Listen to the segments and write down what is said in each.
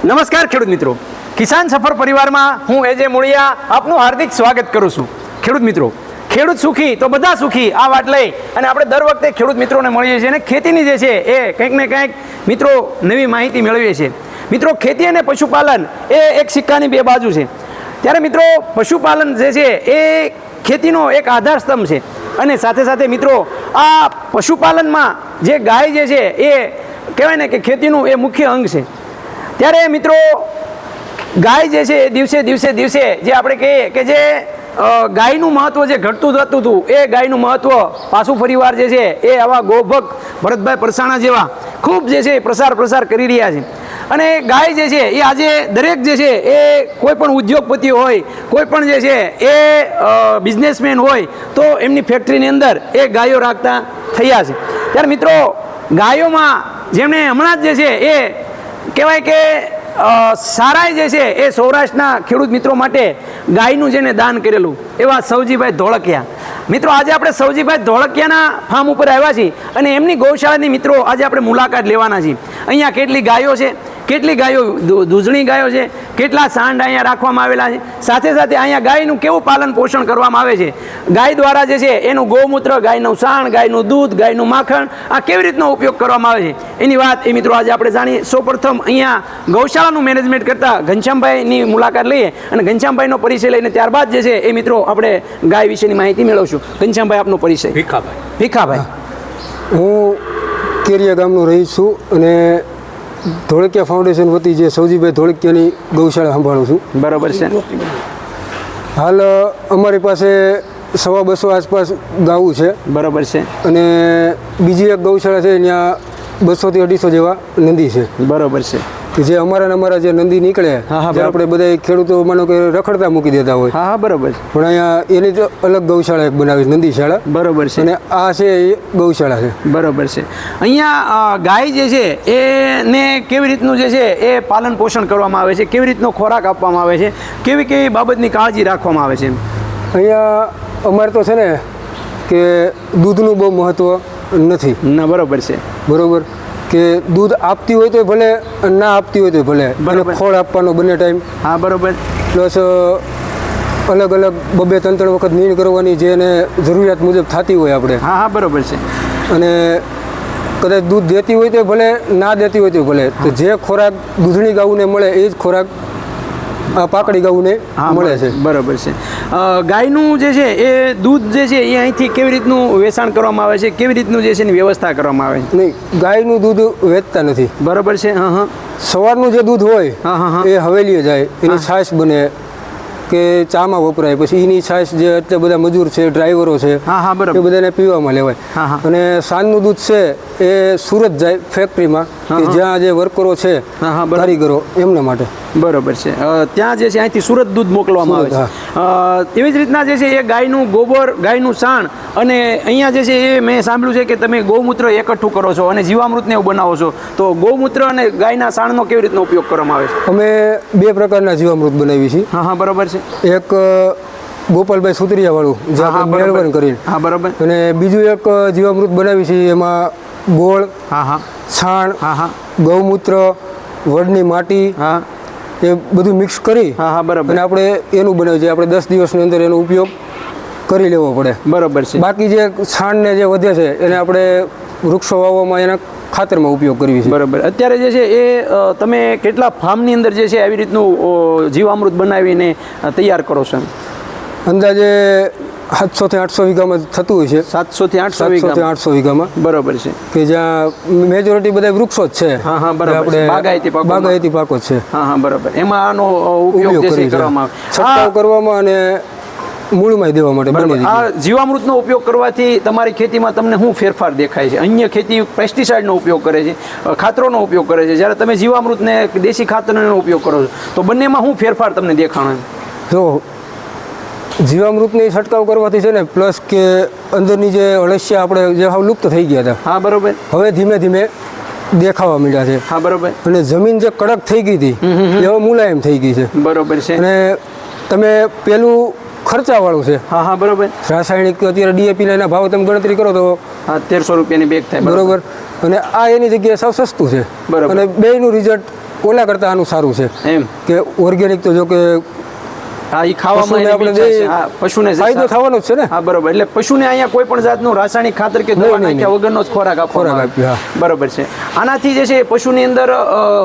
નમસ્કાર ખેડૂત મિત્રો, કિસાન સફર પરિવારમાં હું એજે મુળિયા આપનું હાર્દિક સ્વાગત કરું છું. ખેડૂત મિત્રો, ખેડૂત સુખી તો બધા સુખી આ વાત લઈ અને આપણે દર વખતે ખેડૂત મિત્રોને મળીએ છીએ અને ખેતીની જે છે એ કંઈક ને કંઈક મિત્રો નવી માહિતી મેળવીએ છીએ. મિત્રો, ખેતી અને પશુપાલન એ એક સિક્કાની બે બાજુ છે. ત્યારે મિત્રો પશુપાલન જે છે એ ખેતીનો એક આધાર સ્તંભ છે અને સાથે સાથે મિત્રો આ પશુપાલનમાં જે ગાય જે છે એ કહેવાય ને કે ખેતીનું એ મુખ્ય અંગ છે. ત્યારે મિત્રો ગાય જે છે એ દિવસે જે આપણે કહીએ કે જે ગાયનું મહત્ત્વ જે ઘટતું જતું હતું એ ગાયનું મહત્ત્વ પાછું ફરીવાર જે છે એ આવા ગોભક ભરતભાઈ પરસાણા જેવા ખૂબ જે છે પ્રસાર કરી રહ્યા છે. અને ગાય જે છે એ આજે દરેક જે છે એ કોઈ પણ ઉદ્યોગપતિ હોય, કોઈ પણ જે છે એ બિઝનેસમેન હોય તો એમની ફેક્ટરીની અંદર એ ગાયો રાખતા થયા છે. ત્યારે મિત્રો ગાયોમાં જેમણે હમણાં જ જે છે એ કહેવાય કે સારાય જે છે એ સૌરાષ્ટ્રના ખેડૂત મિત્રો માટે ગાયનું જેને દાન કરેલું એવા સૌજીભાઈ ધોળકિયા. મિત્રો આજે આપણે સૌજીભાઈ ધોળકિયાના ફાર્મ ઉપર આવ્યા છીએ અને એમની ગૌશાળાની મિત્રો આજે આપણે મુલાકાત લેવાના છીએ. અહીંયા કેટલી ગાયો છે, કેટલી ગાયો દૂધણી ગાયો છે, કેટલા સાંડ અહીંયા રાખવામાં આવેલા છે, સાથે સાથે અહીંયા ગાયનું કેવું પાલન પોષણ કરવામાં આવે છે. ગાય દ્વારા જે છે એનું ગૌમૂત્ર, ગાયનું સાણ, ગાયનું દૂધ, ગાયનું માખણ આ કેવી રીતનો ઉપયોગ કરવામાં આવે છે એની વાત એ મિત્રો આજે આપણે જાણીએ. સૌપ્રથમ અહીંયા ગૌશાળાનું મેનેજમેન્ટ કરતા ઘનશ્યામભાઈની મુલાકાત લઈએ અને ઘનશ્યામભાઈનો પરિચય લઈને ત્યારબાદ જે છે એ મિત્રો આપણે ગાય વિશેની માહિતી મેળવશું. ઘનશ્યામભાઈ, આપનો પરિચય. ભીખાભાઈ. હું કેરિયા ગામનો રહીશ છું અને ધોળકિયા ફાઉન્ડેશન વતી જે સૌજીભાઈ ધોળકિયાની ગૌશાળા સંભાળું છું. બરાબર છે. હાલ અમારી પાસે 250 આસપાસ ગાવું છે. બરાબર છે. અને બીજી એક ગૌશાળા છે ત્યાં 200 થી 250 જેવા નંદી છે. બરાબર છે. કે જે અમારા જે નંદી નીકળે જે આપણે બધા ખેડૂતો માનો કે રખડતા મૂકી દેતા હોય. હા હા, બરાબર. પણ અહીંયા એની તો અલગ ગૌશાળા એક બનાવી, નંદી શાળા. બરાબર છે. અને આ છે એ ગૌશાળા છે. બરાબર છે. અહીંયા ગાય જે છે એને કેવી રીતનું જે છે એ પાલન પોષણ કરવામાં આવે છે, કેવી રીતનો ખોરાક આપવામાં આવે છે, કેવી બાબતની કાળજી રાખવામાં આવે છે? અહીંયા અમારે તો છે ને કે દૂધનું બહુ મહત્ત્વ નથી. ના, બરાબર છે. બરાબર કે દૂધ આપતી હોય તો ભલે, ના આપતી હોય તો ભલે, અને ખોળ આપવાનો બંને ટાઈમ. હા, બરાબર. પ્લસ અલગ 2-3 વખત નીણ કરવાની જેને જરૂરિયાત મુજબ થતી હોય આપણે. હા હા, બરાબર છે. અને કદાચ દૂધ દેતી હોય તો ભલે, ના દેતી હોય તો ભલે, તો જે ખોરાક દૂધણી ગાઉને મળે એ જ ખોરાક આ પાકડી ગાઉને મળે છે. બરાબર છે. ગાયનું જે છે એ દૂધ જે છે એ અહીંથી કેવી રીતનું વેચાણ કરવામાં આવે છે, કેવી રીતનું જે છે એની વ્યવસ્થા કરવામાં આવે છે? નહીં, ગાયનું દૂધ વેચતા નથી. બરાબર છે. હા હા. સવારનું જે દૂધ હોય એ હવેલીએ જાય, એની છાશ બને કે ચામાં વપરાય, પછી એની છાશ જે એટલે બધા મજૂર છે, ડ્રાઈવરો છે, એ બધાને પીવામાં લેવાય. અને સાંજનું દૂધ છે એ સુરત જાય ફેક્ટરીમાં કે જ્યાં જે વર્કરો છે, કારીગરો, એમને માટે. બરાબર છે. ત્યાં જે છે અહીંથી સુરત દૂધ મોકલવામાં આવે છે. તેવી જ રીતના જે છે એ ગાયનું ગોબર, ગાયનું સાણ અને અહીંયા જે છે એ મેં સાંભળ્યું છે કે તમે ગૌમૂત્ર એકઠું કરો છો અને જીવામૃતને એવું બનાવો છો, તો ગૌમૂત્ર અને ગાયના સાણનો કેવી રીતનો ઉપયોગ કરવામાં આવે છે? અમે 2 પ્રકારના જીવામૃત બનાવીએ છીએ. હા હા, બરાબર છે. એક ગોપાલભાઈ સુતરિયા વાળું જે આપણે મેળવણ કરીને. હા, બરાબર. અને બીજું એક જીવામૃત બનાવી છે એમાં ગોળ, છાણ, ગૌમૂત્ર, વડની માટી, એ બધું મિક્સ કરી અને આપણે એનું બનાવ્યું છે. આપણે 10 દિવસની અંદર એનો ઉપયોગ કરી લેવો પડે. બરાબર છે. બાકી જે છાણને જે વધે છે એને આપણે વૃક્ષો વાવવામાં એના ખાતરમાં ઉપયોગ કરવી છે. બરાબર. અત્યારે જે છે એ તમે કેટલા ફાર્મની અંદર જે છે આવી રીતનું જીવામૃત બનાવીને તૈયાર કરો છો? અંદાજે 700 થી 800 વીઘામાં થતું હોય છે. 700 થી 800 વીઘામાં. બરાબર છે. કે જ્યાં મેજોરિટી બધા વૃક્ષો જ છે. હા હા, બરાબર. બાગાયતી પાકો છે. હા હા, બરાબર. એમાં આનો ઉપયોગ જે છે કરવામાં આવે, છંટકાવ કરવામાં અને મૂળમાં દેવા માટે. બરાબર. આ જીવામૃતનો ઉપયોગ કરવાથી તમારી ખેતીમાં તમને શું ફેરફાર દેખાય છે? અન્ય ખેતી પેસ્ટિસાઇડનો ઉપયોગ કરે છે, ખાતરોનો ઉપયોગ કરે છે, જ્યારે તમે જીવામૃતને દેશી ખાતરનો ઉપયોગ કરો છો તો બંનેમાં શું ફેરફાર તમને દેખાણો? જો જીવામૃતની છંટકાવ કરવાથી છે ને, પ્લસ કે અંદરની જે અળસિયા આપણે જે હાવ લુપ્ત થઈ ગયા હતા. હા, બરાબર. હવે ધીમે ધીમે દેખાવા માંડ્યા છે. હા, બરાબર. અને જમીન જે કડક થઈ ગઈ હતી એ હવે મુલાયમ થઈ ગઈ છે. બરાબર છે. અને તમે પેલું ખર્ચાવાળું છે. હા હા, બરાબર. રાસાયણિક અત્યારે DAP ના ભાવ તમે ગણતરી કરો તો 1300 રૂપિયાની બેગ થાય. બરાબર. અને આ એની જગ્યાએ સાવ સસ્તું છે. બરાબર. અને બેયનું રિઝલ્ટ ઓલા કરતાં આનું સારું છે એમ કે ઓર્ગેનિક તો જો કે હા એ ખાવામાં પશુને આપણે દઈએ, પશુને ફાયદો થવાનો જ છે ને. હા બરોબર, એટલે પશુને અહીંયા કોઈ પણ જાતનું રાસાયણિક ખાતર કે દવા નાખ્યા વગરનો જ ખોરાક આપવામાં આવે. હા. બરોબર છે. આનાથી જે છે પશુની અંદર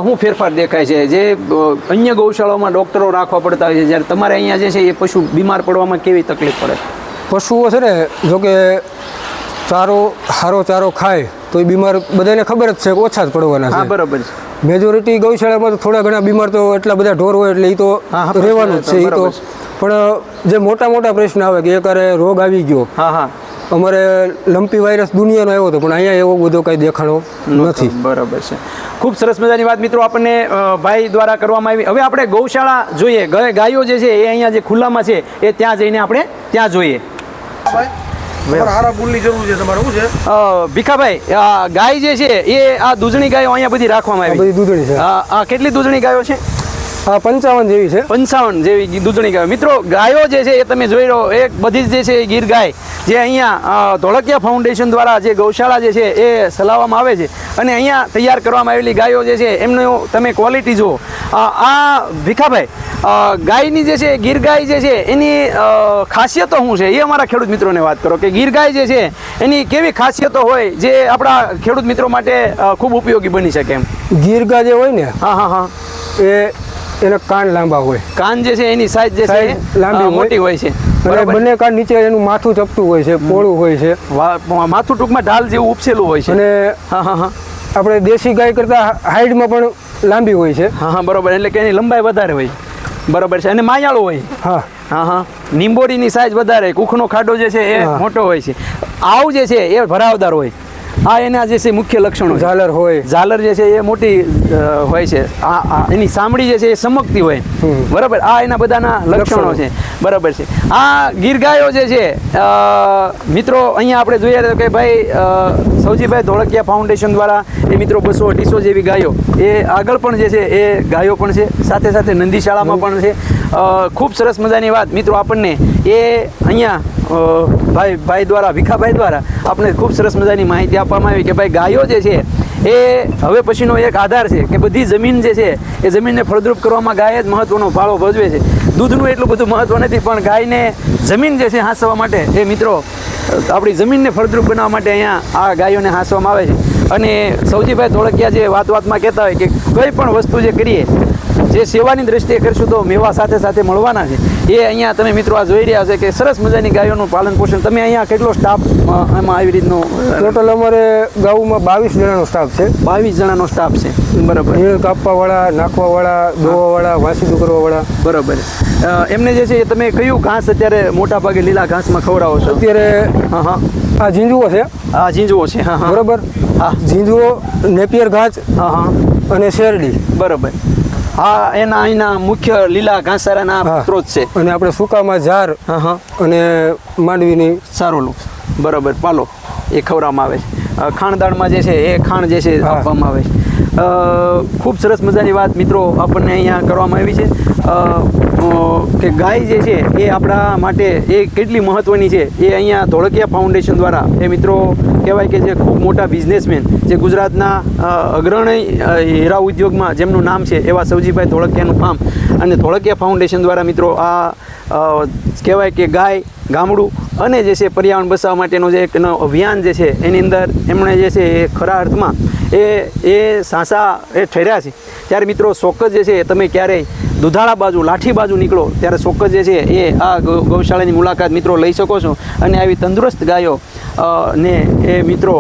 શું ફેરફાર દેખાય છે? જે અન્ય ગૌશાળાઓમાં ડોક્ટરો રાખવા પડતા હોય છે, જ્યારે તમારે અહીંયા જે છે એ પશુ બીમાર પડવામાં કેવી તકલીફ પડે? પશુઓ છે ને જો કે સારો ચારો ખાય તો એ બીમાર બધાને ખબર જ છે કે ઓછા જ પડવાના હા છે. બરોબર છે. મેજોરિટી ગૌશાળામાં તો થોડા ઘણા બીમાર તો એટલા બધા ઢોર હોય એટલે એ તો રહેવાનું જ છે. એ તો પણ જે મોટા પ્રશ્ન આવે કે એકારે રોગ આવી ગયો, હા હા અમારે લંપી વાયરસ દુનિયાનો આવ્યો હતો પણ અહીંયા એવો બધો કાંઈ દેખાણો નથી. બરોબર છે. ખૂબ સરસ મજાની વાત મિત્રો આપણને ભાઈ દ્વારા કરવામાં આવી. હવે આપણે ગૌશાળા જોઈએ, ગાયો જે છે એ અહીંયા જે ખુલ્લામાં છે એ ત્યાં જઈને આપણે ત્યાં જોઈએ. ભીખાભાઈ, ગાય જે છે એ આ દૂધણી ગાયો અહીંયા બધી રાખવામાં આવી? બધી દૂધણી છે. આ કેટલી દૂધણી ગાયો છે? 55 જેવી છે. 55 જેવી દૂધણી ગાયો. મિત્રો ગાયો જે છે એ તમે જોઈ લો, એક બધી જ જે છે એ ગીર ગાય જે અહીંયા ધોળકિયા ફાઉન્ડેશન દ્વારા જે ગૌશાળા જે છે એ ચલાવવામાં આવે છે અને અહીંયા તૈયાર કરવામાં આવેલી ગાયો જે છે એમનો તમે ક્વોલિટી જુઓ. આ ભીખાભાઈ, ગાયની જે છે ગીર ગાય જે છે એની ખાસિયતો શું છે એ અમારા ખેડૂત મિત્રોને વાત કરો કે ગીર ગાય જે છે એની કેવી ખાસિયતો હોય જે આપણા ખેડૂત મિત્રો માટે ખૂબ ઉપયોગી બની શકે એમ? ગીર ગાય જે હોય ને, હા હા હા, એના કાન લાંબા હોય. કાન જે છે એની સાઈઝ જે છે લાંબી મોટી હોય છે અને બંને કાન નીચે એનું માથું ચપટું હોય છે, પોળું હોય છે, માથું ટૂંકમાં ઢાલ જેવું ઉપસેલું હોય છે. અને હા હા હા, આપણે દેશી ગાય કરતાં હાઈટમાં પણ લાંબી હોય છે. હા હા બરોબર, એટલે કે એની લંબાઈ વધારે હોય. બરોબર છે. અને માયાળું હોય. હા હા હા, નિંબોડીની સાઈઝ વધારે, કુખનો ખાડો જે છે એ મોટો હોય છે. આવ જે છે એ ભરાવદાર હોય. આ એના જે છે મુખ્ય લક્ષણો. ઝાલર હોય. ઝાલર જે છે એ મોટી હોય છે. એની સાંભળી જે છે એ ચમકતી હોય. બરાબર, આ એના બધાના લક્ષણો છે. બરાબર છે. આ ગીર ગાયો જે છે મિત્રો અહીંયા આપણે જોઈએ કે ભાઈ સૌજીભાઈ ધોળકિયા ફાઉન્ડેશન દ્વારા એ મિત્રો 200-250 જેવી ગાયો એ આગળ પણ જે છે એ ગાયો પણ છે, સાથે સાથે નંદીશાળામાં પણ છે. ખૂબ સરસ મજાની વાત મિત્રો આપણને એ અહીંયા ભાઈ દ્વારા, ભીખાભાઈ દ્વારા આપણે ખૂબ સરસ મજાની માહિતી આપવામાં આવી કે ભાઈ ગાયો જે છે એ હવે પછીનો એક આધાર છે કે બધી જમીન જે છે એ જમીનને ફળદ્રુપ કરવામાં ગાય જ મહત્વનો ફાળો ભજવે છે. દૂધનું એટલું બધું મહત્વ નથી પણ ગાયને જમીન જે છે હાંસવા માટે એ મિત્રો આપણી જમીનને ફળદ્રુપ બનાવવા માટે અહીંયા આ ગાયોને હાંસવામાં આવે છે. અને સૌજીભાઈ ધોળકિયા જે વાતમાં કહેતા હોય કે કંઈ પણ વસ્તુ જે કરીએ જે સેવાની દ્રષ્ટિએ કરશું તો મેવા સાથે સાથે મળવાના છે. એ અહીંયા તમે મિત્રો આ જોઈ રહ્યા છે કે સરસ મજાની ગાયોનું પાલન પોષણ. તમે અહીંયા કેટલો સ્ટાફ એમાં આવી રીતનો? ટોટલ અમારે ગાઉમાં 22 જણાનો સ્ટાફ છે. 22 જણાનો સ્ટાફ છે. બરાબર. નીણ કાપવાવાળા, નાખવાવાળા, દોવાવાળા, વાસી કરવાવાળા. બરાબર. એમને જે છે તમે કયું ઘાસ અત્યારે મોટા ભાગે લીલા ઘાસમાં ખવડાવો છો? અત્યારે હા હા, આ ઝીંઝુઓ છે. આ ઝીંઝુઓ છે. હા હા બરાબર. હા, ઝીંઝુઓ, નેપિયર ઘાસ, હા હા, અને શેરડી. બરાબર. હા, એના મુખ્ય લીલા ઘાસચારાના સ્ત્રોત છે. અને આપણે સૂકામાં ઝાર, હા હા, અને માંડવીની સારોલું. બરાબર, પાલો એ ખવડાવવામાં આવે છે. ખાણદાળમાં જે છે એ ખાણ જે છે આપવામાં આવે છે. ખૂબ સરસ મજાની વાત મિત્રો આપણને અહીંયા કરવામાં આવી છે કે ગાય જે છે એ આપણા માટે એ કેટલી મહત્ત્વની છે એ અહીંયા ધોળકિયા ફાઉન્ડેશન દ્વારા એ મિત્રો કહેવાય કે જે ખૂબ મોટા બિઝનેસમેન જે ગુજરાતના અગ્રણી હીરા ઉદ્યોગમાં જેમનું નામ છે એવા સૌજીભાઈ ધોળકિયાનું ફાર્મ અને ધોળકિયા ફાઉન્ડેશન દ્વારા મિત્રો આ કહેવાય કે ગાય, ગામડું અને જે છે પર્યાવરણ બચાવવા માટેનો જે એક અભિયાન જે છે એની અંદર એમણે જે છે એ ખરા અર્થમાં એ સાંસા એ ઠર્યા છે. ત્યારે મિત્રો ચોક્કસ જે છે તમે ક્યારેય દુધાળા બાજુ, લાઠી બાજુ નીકળો ત્યારે ચોક્કસ જે છે એ આ ગૌશાળાની મુલાકાત મિત્રો લઈ શકો છો અને આવી તંદુરસ્ત ગાયો ને એ મિત્રો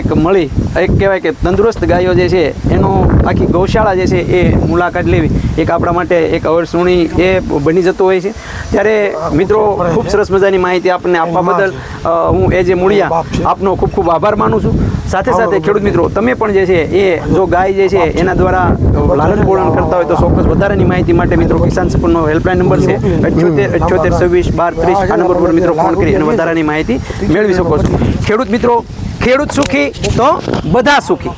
એક મળી એક કહેવાય કે તંદુરસ્ત ગાયો જે છે એનો આખી ગૌશાળા જે છે એ મુલાકાત લેવી એક આપણા માટે એક અવસરણી એ બની જતો હોય છે. ત્યારે મિત્રો ખૂબ સરસ મજાની માહિતી આપણને આપવા બદલ હું એ જે મૂળિયા આપનો ખૂબ ખૂબ આભાર માનું છું. સાથે સાથે ખેડૂત મિત્રો તમે પણ જે છે એ જો ગાય જે છે એના દ્વારા લાલન પાલન કરતા હોય તો ચોક્કસ વધારાની માહિતી માટે મિત્રો કિસાન સપોર્ટનો હેલ્પલાઇન નંબર છે 78 78 26 12 30. આ નંબર પર મિત્રો ફોન કરી અને વધારાની માહિતી મેળવી શકો છો. ખેડૂત મિત્રો, ખેડૂત સુખી તો બધા સુખી.